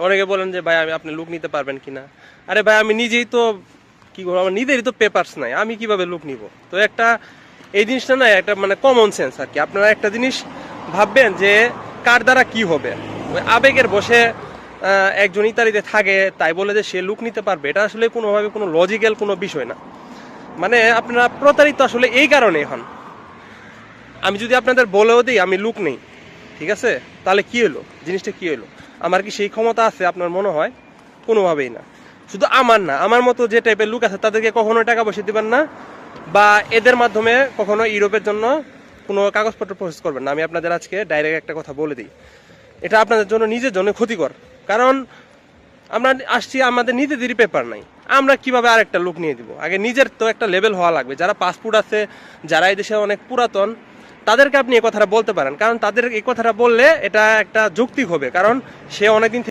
অনেকে বলেন যে ভাই আপনি লুক নিতে পারবেন কিনা। আরে ভাই আমি নিজেই তো কি করবো, আমার নিজেরই তো পেপারস নাই, আমি কিভাবে লুক নিব? তো একটা এই জিনিসটা না একটা মানে কমন সেন্স আর কি। আপনারা একটা জিনিস ভাববেন যে কার দ্বারা কি হবে, ওই আবেগের বসে একজন ইতালিতে থাকে তাই বলে যে সে লুক নিতে পারবে, এটা আসলে কোনোভাবে কোনো লজিক্যাল কোনো বিষয় না। মানে আপনারা প্রতারিত আসলে এই কারণে হন। আমি যদি আপনাদের বলেও দিই আমি লুক নেই, ঠিক আছে, তাহলে কি হলো, জিনিসটা কি হলো? আমার কি সেই ক্ষমতা আছে আপনার মনে হয়? কোনোভাবেই না। শুধু আমার না, আমার মতো যে টাইপের লোক আছে তাদেরকে কখনো টাকা পয়সা দিবেন না, বা এদের মাধ্যমে কখনো ইউরোপের জন্য কোনো কাগজপত্র প্রসেস করবেন না। আমি আপনাদের আজকে ডাইরেক্ট একটা কথা বলে দিই, এটা আপনাদের জন্য নিজের জন্য ক্ষতিকর। কারণ আমরা আসছি, আমাদের নিজেদেরই পেপার নাই, আমরা কিভাবে আরেকটা লোক নিয়ে দিব? আগে নিজের তো একটা লেভেল হওয়া লাগবে। যারা পাসপোর্ট আছে, যারা এই দেশে অনেক পুরাতন, তাদেরকে আপনি এই কথাটা বলতে পারেন, কারণ তাদের এই কথাটা বললে এটা একটা যৌক্তিক হবে, কারণ সে অনেকদিন